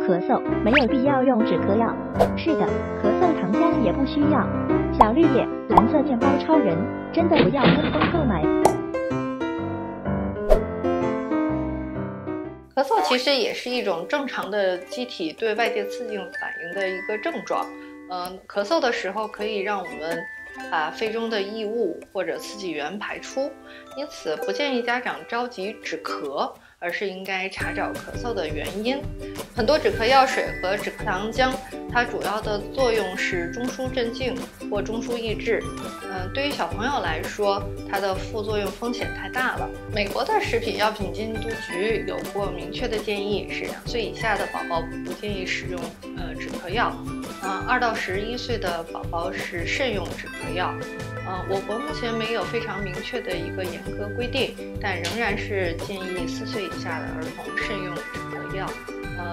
咳嗽，没有必要用止咳药。是的，咳嗽糖浆也不需要。小绿叶，蓝色面包超人，真的不要跟风购买。咳嗽其实也是一种正常的机体对外界刺激反应的一个症状。咳嗽的时候可以让我们把肺中的异物或者刺激源排出，因此不建议家长着急止咳，而是应该查找咳嗽的原因。很多止咳药水和止咳糖浆，它主要的作用是中枢镇静或中枢抑制。对于小朋友来说，它的副作用风险太大了。美国的食品药品监督局有过明确的建议，是2岁以下的宝宝不建议使用止咳药。2到11岁的宝宝是慎用止咳药。我国目前没有非常明确的一个严格规定，但仍然是建议4岁以下的儿童慎用止咳药。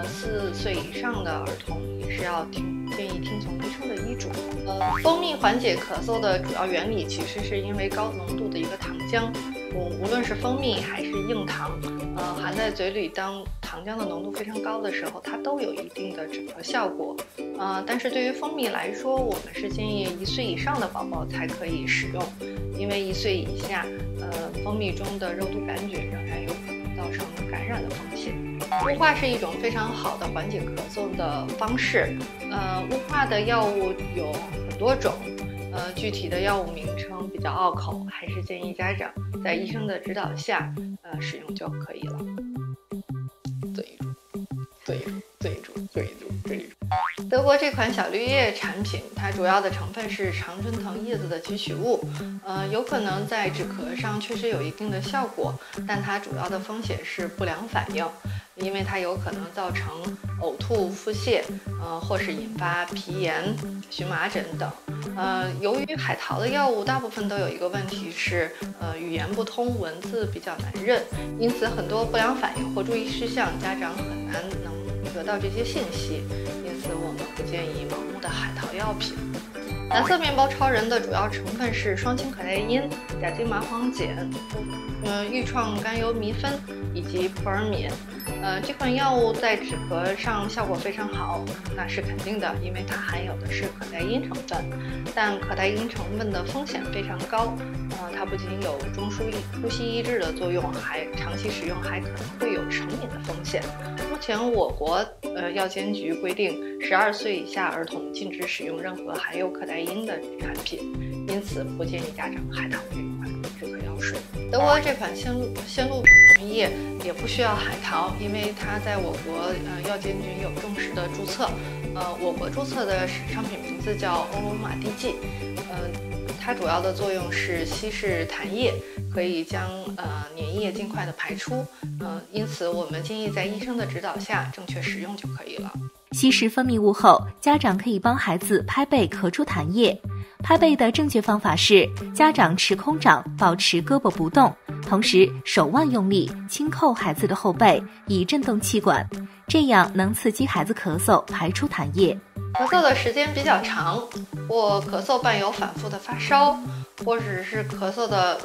4岁以上的儿童也是要建议听从医生的医嘱。蜂蜜缓解咳嗽的主要原理其实是因为高浓度的一个糖浆，无论是蜂蜜还是硬糖，含在嘴里当糖浆的浓度非常高的时候，它都有一定的止咳效果。但是对于蜂蜜来说，我们是建议1岁以上的宝宝才可以使用，因为1岁以下，蜂蜜中的肉毒杆菌仍然有可能造成感染的风险。雾化是一种非常好的缓解咳嗽的方式。雾化的药物有很多种，具体的药物名称比较拗口，还是建议家长在医生的指导下，使用就可以了。对住。德国这款小绿叶产品，它主要的成分是常春藤叶子的提取物，有可能在止咳上确实有一定的效果，但它主要的风险是不良反应，因为它有可能造成呕吐、腹泻，或是引发皮炎、荨麻疹等。由于海淘的药物大部分都有一个问题是，语言不通，文字比较难认，因此很多不良反应或注意事项，家长很难能得到这些信息，因此我们不建议盲目的海淘药品。蓝色面包超人的主要成分是双氢可待因、甲基麻黄碱、愈创甘油醚酚以及扑尔敏。这款药物在止咳上效果非常好，那是肯定的，因为它含有的是可待因成分。但可待因成分的风险非常高，它不仅有中枢呼吸抑制的作用，还长期使用还可能会有成瘾的风险。目前我国药监局规定，12岁以下儿童禁止使用任何含有可待因的产品，因此不建议家长海淘这款止咳药水。德国这款线路溶液也不需要海淘，因为它在我国药监局有正式的注册。我国注册的商品名字叫欧罗马地剂。它主要的作用是稀释痰液，可以将粘液尽快的排出。因此我们建议在医生的指导下正确使用就可以了。稀释分泌物后，家长可以帮孩子拍背咳出痰液。拍背的正确方法是，家长持空掌，保持胳膊不动，同时手腕用力轻扣孩子的后背，以震动气管，这样能刺激孩子咳嗽，排出痰液。咳嗽的时间比较长，或咳嗽伴有反复的发烧，或者是咳嗽的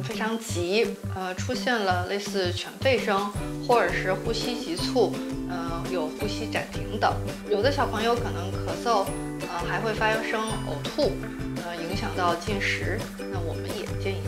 非常急，出现了类似犬吠声，或者是呼吸急促，有呼吸暂停等。有的小朋友可能咳嗽，还会发生呕吐，影响到进食，那我们也建议